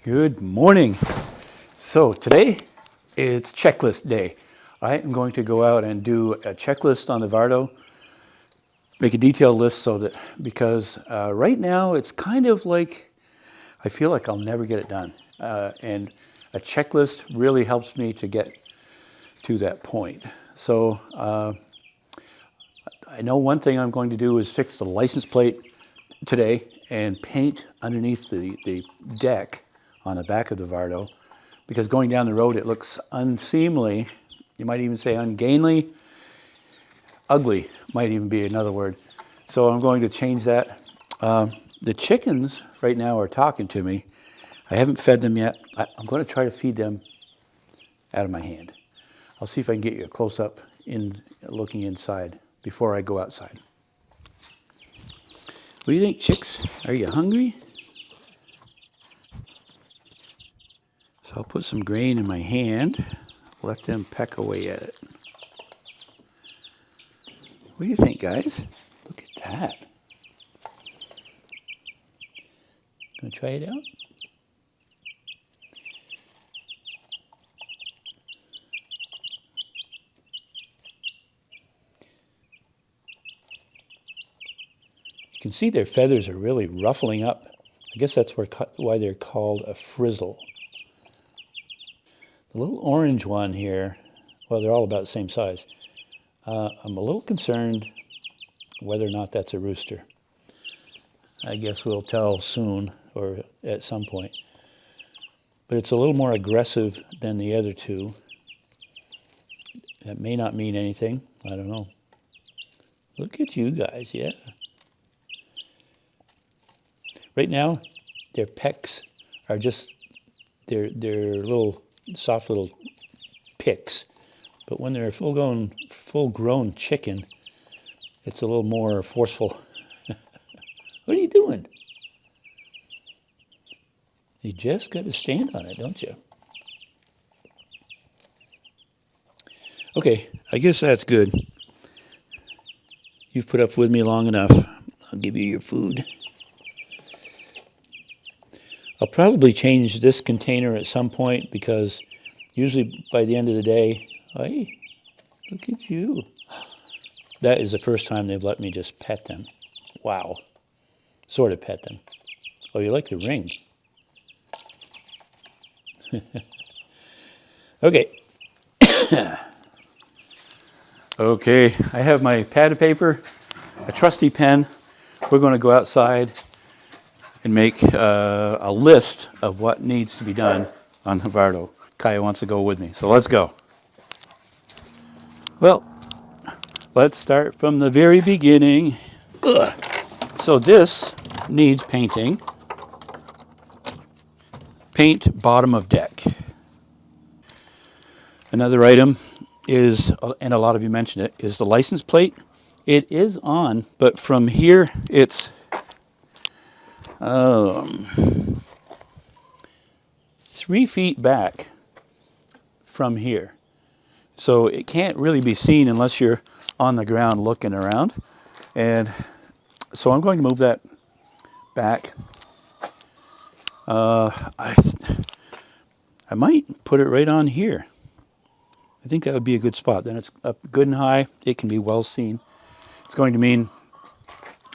Good morning. So today it's checklist day. I am going to go out and do a checklist on the Vardo, make a detailed list because right now it's kind of like I feel like I'll never get it done. And a checklist really helps me to get to that point. So I know one thing I'm going to do is fix the license plate today and paint underneath the deck on the back of the Vardo, because going down the road it looks unseemly. You might even say ungainly. Ugly might even be another word. So I'm going to change that. The chickens right now are talking to me. I haven't fed them yet. I'm going to try to feed them out of my hand. I'll see if I can get you a close-up in looking inside before I go outside. What do you think, chicks? Are you hungry? So I'll put some grain in my hand, let them peck away at it. What do you think, guys? Look at that. Gonna try it out? You can see their feathers are really ruffling up. I guess that's why they're called a frizzle. The little orange one here, well, they're all about the same size. I'm a little concerned whether or not that's a rooster. I guess we'll tell soon or at some point. But it's a little more aggressive than the other two. That may not mean anything. I don't know. Look at you guys, yeah. Right now, their pecks are just, they're little, soft little picks. But when they're a full-grown chicken, it's a little more forceful. What are you doing? You just got to stand on it, don't you? Okay, I guess that's good. You've put up with me long enough. I'll give you your food. I'll probably change this container at some point because usually by the end of the day, hey, look at you. That is the first time they've let me just pet them. Wow. Sort of pet them. Oh, you like the ring. Okay. Okay, I have my pad of paper, a trusty pen. We're going to go outside and make a list of what needs to be done on Vardo. Kaya wants to go with me, so let's go. Well, let's start from the very beginning. Ugh. So this needs painting. Paint bottom of deck. Another item is, and a lot of you mentioned it, is the license plate. It is on, but from here it's 3 feet back from here. So it can't really be seen unless you're on the ground looking around. And so I'm going to move that back. I might put it right on here. I think that would be a good spot. Then it's up good and high. It can be well seen. It's going to mean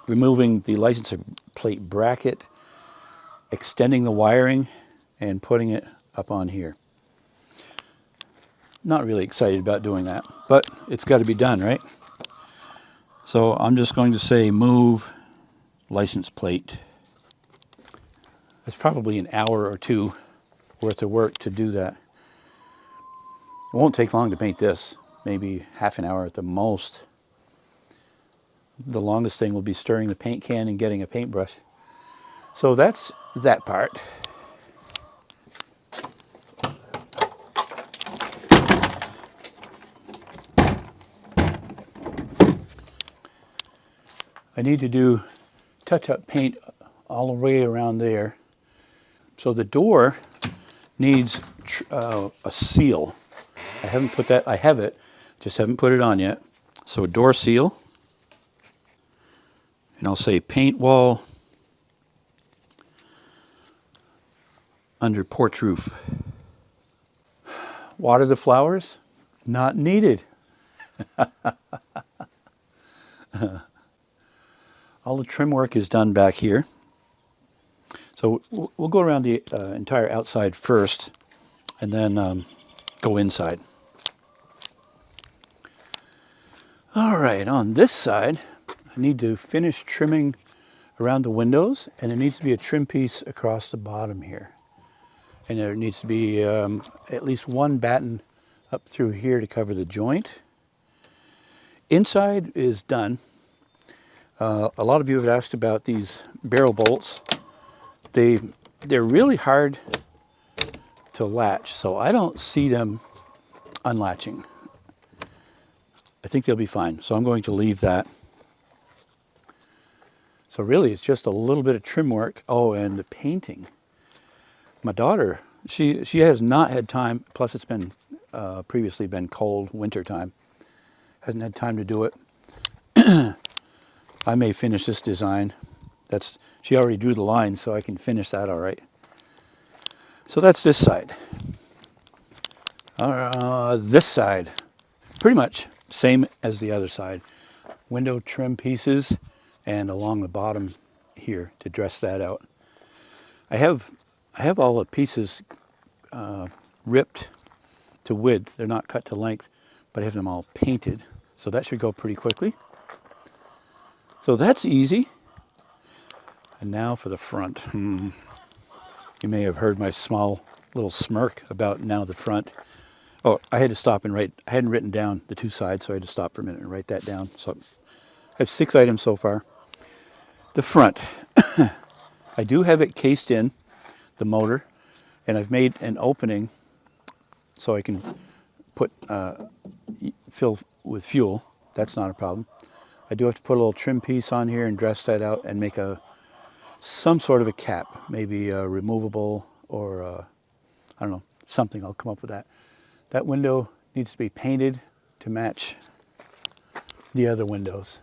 removing the license plate bracket, extending the wiring, and putting it up on here. Not really excited about doing that, but it's got to be done, right? So I'm just going to say move license plate. It's probably an hour or two worth of work to do that. It won't take long to paint this, maybe half an hour at the most. The longest thing will be stirring the paint can and getting a paintbrush. So that's that part. I need to do touch-up paint all the way around there. So the door needs a seal. I haven't put that, I have it, just haven't put it on yet. So a door seal. And I'll say paint wall under porch roof. Water the flowers? Not needed. All the trim work is done back here. So we'll go around the entire outside first and then go inside. All right, on this side, I need to finish trimming around the windows, and there needs to be a trim piece across the bottom here. And there needs to be at least one batten up through here to cover the joint. Inside is done. A lot of you have asked about these barrel bolts. They're really hard to latch, so I don't see them unlatching. I think they'll be fine, so I'm going to leave that. So really, it's just a little bit of trim work. Oh, and the painting. My daughter, she has not had time, plus it's been previously been cold winter time. Hasn't had time to do it. I may finish this design. She already drew the line, so I can finish that all right. So that's this side. This side, pretty much same as the other side. Window trim pieces and along the bottom here to dress that out. I have all the pieces ripped to width. They're not cut to length, but I have them all painted. So that should go pretty quickly. So that's easy. And now for the front. You may have heard my small little smirk about now the front. Oh, I had to stop and write. I hadn't written down the two sides, so I had to stop for a minute and write that down. So I have 6 items so far. The front. I do have it cased in, the motor, and I've made an opening so I can fill with fuel. That's not a problem. I do have to put a little trim piece on here and dress that out and make some sort of a cap, maybe removable or I don't know, something. I'll come up with that. That window needs to be painted to match the other windows,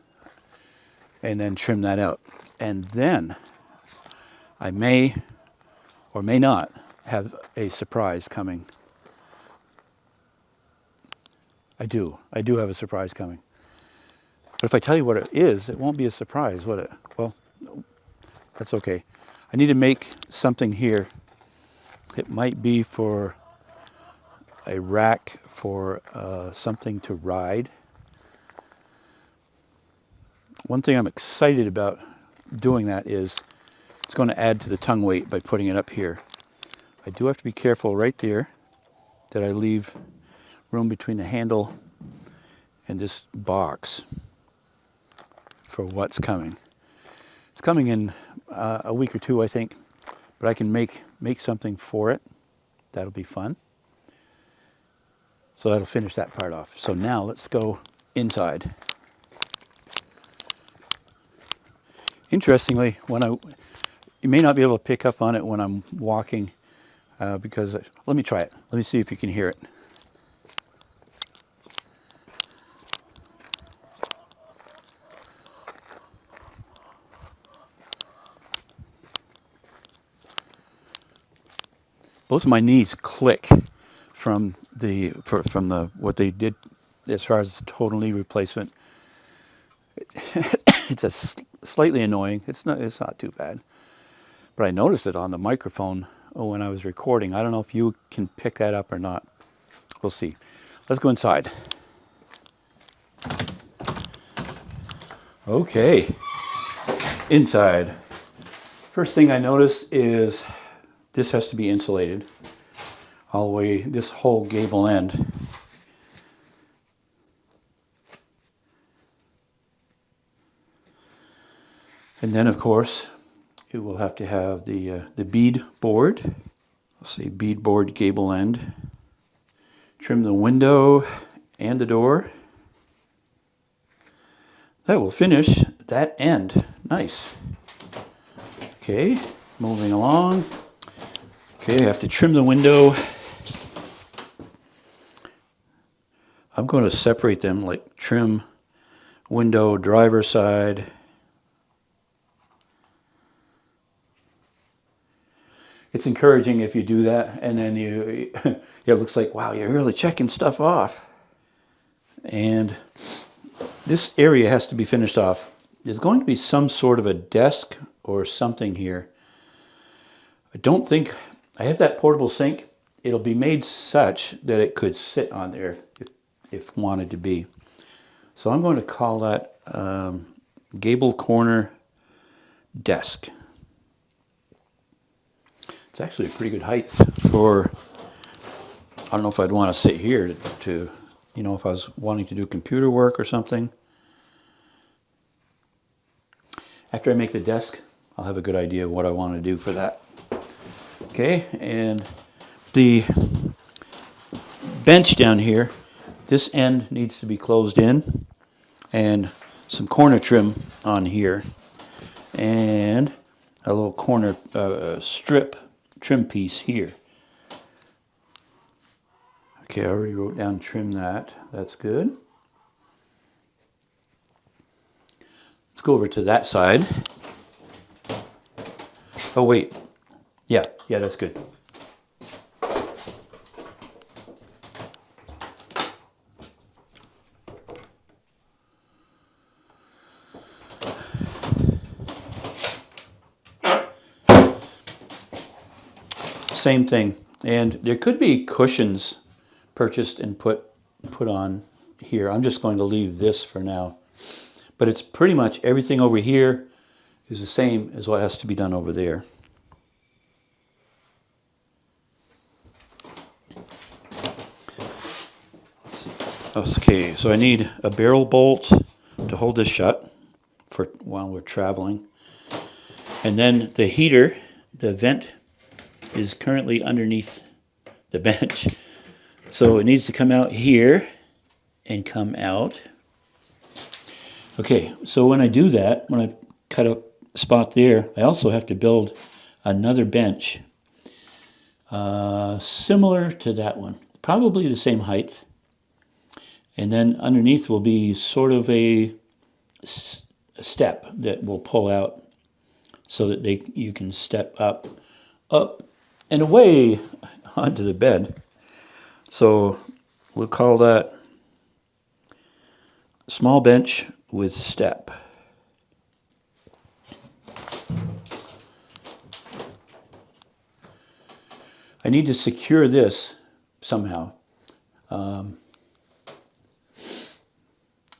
and then trim that out. And then I may or may not have a surprise coming. I do have a surprise coming. But if I tell you what it is, it won't be a surprise, will it? Well, that's okay. I need to make something here. It might be for a rack for something to ride. One thing I'm excited about doing that is it's going to add to the tongue weight by putting it up here. I do have to be careful right there that I leave room between the handle and this box for what's coming. It's coming in a week or two, I think, but I can make something for it. That'll be fun. So that'll finish that part off. So now let's go inside. Interestingly, you may not be able to pick up on it when I'm walking because, let me try it. Let me see if you can hear it. Both of my knees click from what they did as far as total knee replacement. It's slightly annoying. It's not too bad. But I noticed it on the microphone when I was recording. I don't know if you can pick that up or not. We'll see. Let's go inside. Okay. Inside. First thing I notice is this has to be insulated all the way, this whole gable end. And then, of course, it will have to have the bead board. I'll say bead board gable end. Trim the window and the door. That will finish that end. Nice. Okay, moving along. Okay, I have to trim the window. I'm going to separate them, like trim window, driver side. it's encouraging if you do that, and then it looks like, wow, you're really checking stuff off. And this area has to be finished off. There's going to be some sort of a desk or something here. I don't think, I have that portable sink. It'll be made such that it could sit on there if wanted to be. So I'm going to call that gable corner desk. It's actually a pretty good height for, I don't know if I'd want to sit here to you know, if I was wanting to do computer work or something. After I make the desk, I'll have a good idea of what I want to do for that. Okay, and the bench down here, this end needs to be closed in, and some corner trim on here, and a little corner strip trim piece here. Okay, I already wrote down trim that. That's good. Let's go over to that side. Oh, wait. Yeah, that's good. Same thing. And there could be cushions purchased and put on here. I'm just going to leave this for now. But it's pretty much everything over here is the same as what has to be done over there. Okay, so I need a barrel bolt to hold this shut for while we're traveling. And then the heater, the vent, is currently underneath the bench. So it needs to come out here and come out. Okay, so when I do that, when I cut a spot there, I also have to build another bench similar to that one, probably the same height. And then underneath will be sort of a step that will pull out so that you can step up and away onto the bed. So we'll call that small bench with step. I need to secure this somehow. I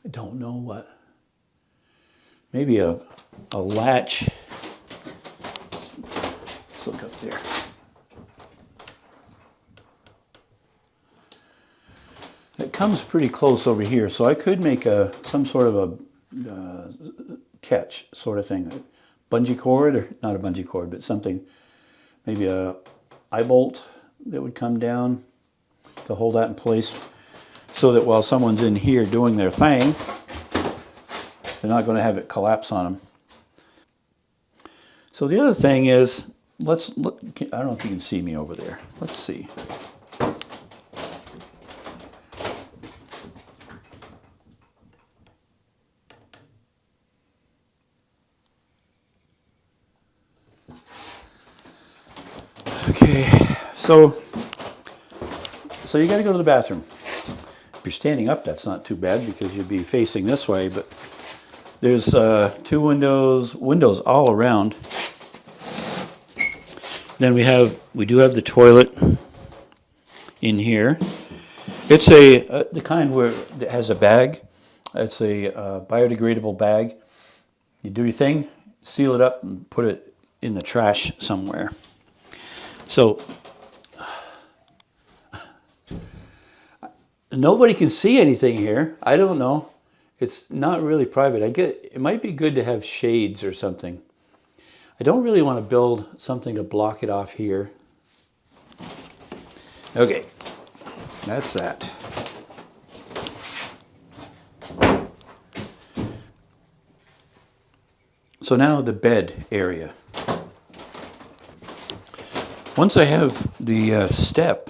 don't know what. Maybe a latch. Let's look up there. It comes pretty close over here, so I could make some sort of a catch sort of thing. A bungee cord, or not a bungee cord, but something, maybe a eye bolt that would come down to hold that in place so that while someone's in here doing their thing, they're not going to have it collapse on them. So the other thing is, let's look. I don't know if you can see me over there. Let's see. Okay, so you got to go to the bathroom. If you're standing up, that's not too bad because you'd be facing this way, but there's two windows all around. Then we do have the toilet in here. It's the kind that has a bag. It's a biodegradable bag. You do your thing, seal it up, and put it in the trash somewhere. So nobody can see anything here. I don't know. It's not really private. It might be good to have shades or something. I don't really want to build something to block it off here. Okay, that's that. So now the bed area. Once I have the step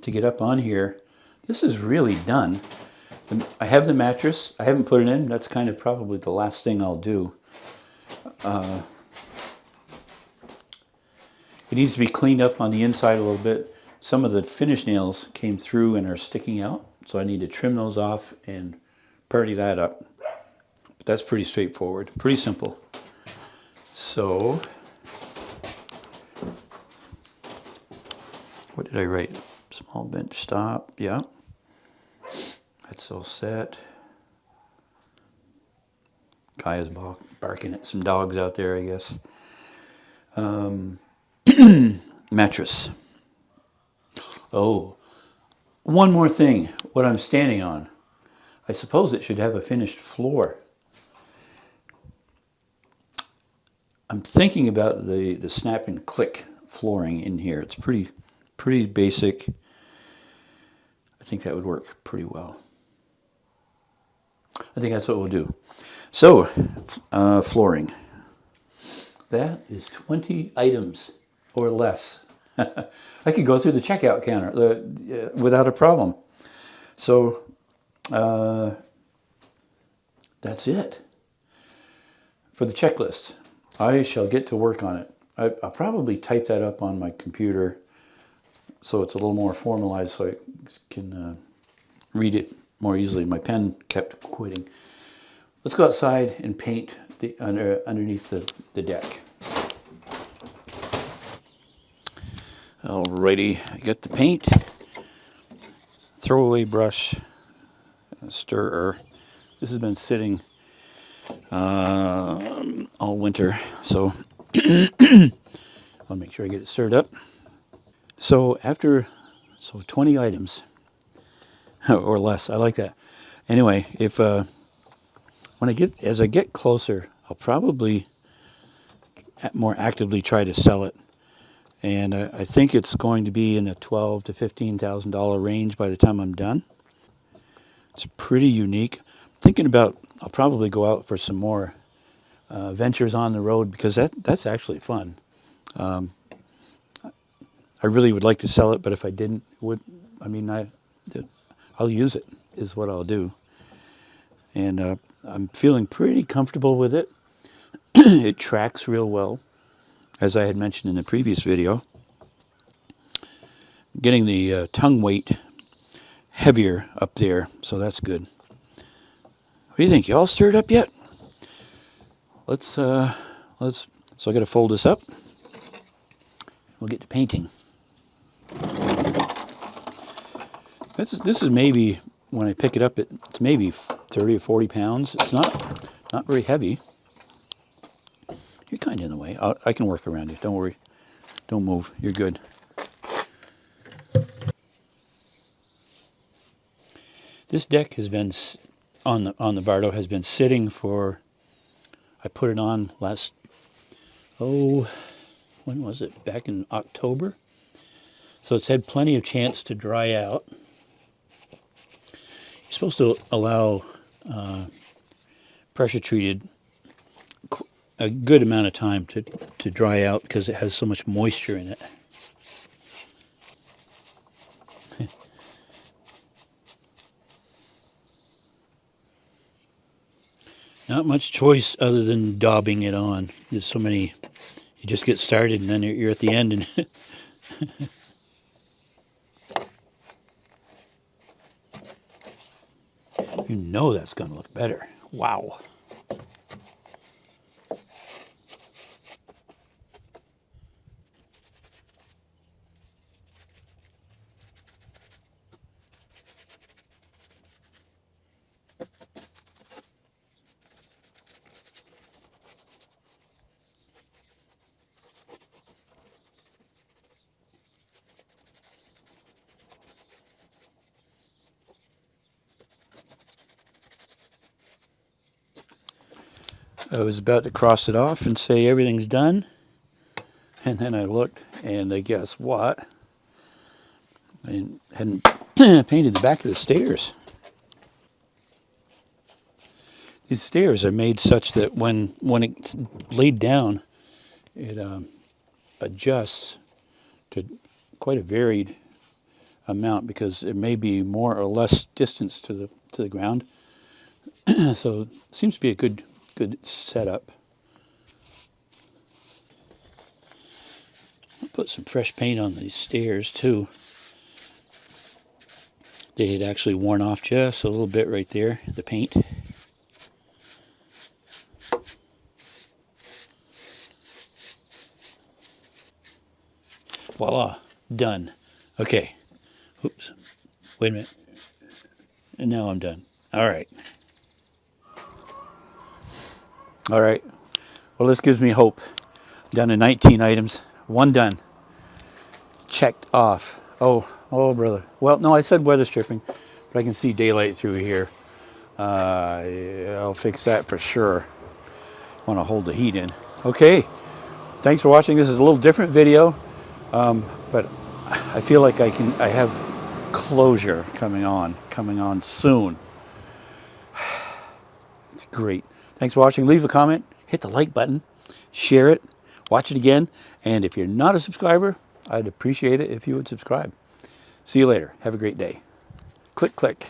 to get up on here, this is really done. I have the mattress. I haven't put it in. That's kind of probably the last thing I'll do. It needs to be cleaned up on the inside a little bit. Some of the finish nails came through and are sticking out, so I need to trim those off and purdy that up. But that's pretty straightforward, pretty simple. So, what did I write? Small bench stop, yeah. That's all set. Kaya's barking at some dogs out there, I guess. Mattress. Oh, one more thing. What I'm standing on. I suppose it should have a finished floor. I'm thinking about the snap and click flooring in here. It's pretty basic. I think that would work pretty well. I think that's what we'll do. So, flooring. That is 20 items or less. I could go through the checkout counter without a problem. So, that's it for the checklist. I shall get to work on it. I'll probably type that up on my computer so it's a little more formalized so I can read it more easily. My pen kept quitting. Let's go outside and paint the underneath the deck. Alrighty, I got the paint, throwaway brush, stirrer. This has been sitting all winter, so I'll make sure I get it stirred up. So 20 items or less. I like that. Anyway, as I get closer, I'll probably more actively try to sell it. And I think it's going to be in the $12,000 to $15,000 range by the time I'm done. It's pretty unique. I'm thinking about I'll probably go out for some more ventures on the road because that's actually fun. I really would like to sell it, but if I didn't, I'll use it is what I'll do. And I'm feeling pretty comfortable with it. It tracks real well, as I had mentioned in the previous video. Getting the tongue weight heavier up there, so that's good. What do you think? You all stirred up yet? So I got to fold this up. We'll get to painting. This is maybe, when I pick it up, it's maybe 30 or 40 pounds. It's not very heavy. You're kind of in the way. I can work around you. Don't worry. Don't move. You're good. This deck has been on the Vardo has been sitting for. I put it on when was it? Back in October. So it's had plenty of chance to dry out. You're supposed to allow pressure treated a good amount of time to dry out because it has so much moisture in it. Not much choice other than daubing it on. There's so many. You just get started and then you're at the end and you know that's going to look better. Wow. I was about to cross it off and say everything's done. And then I looked and guess what? I hadn't painted the back of the stairs. These stairs are made such that when it's laid down, it adjusts to quite a varied amount because it may be more or less distance to the ground. So it seems to be a good setup. put some fresh paint on these stairs too. They had actually worn off just a little bit right there, the paint. Voila, done. Okay. Oops. Wait a minute. And now I'm done. All right. All right. Well, this gives me hope. Down to 19 items. One done. Checked off. Oh, brother. Well, no, I said weather stripping, but I can see daylight through here. Yeah, I'll fix that for sure. I want to hold the heat in. Okay. Thanks for watching. This is a little different video, but I feel like I have closure coming on soon. It's great. Thanks for watching. Leave a comment, hit the like button, share it, watch it again, and if you're not a subscriber, I'd appreciate it if you would subscribe. See you later. Have a great day. Click, click.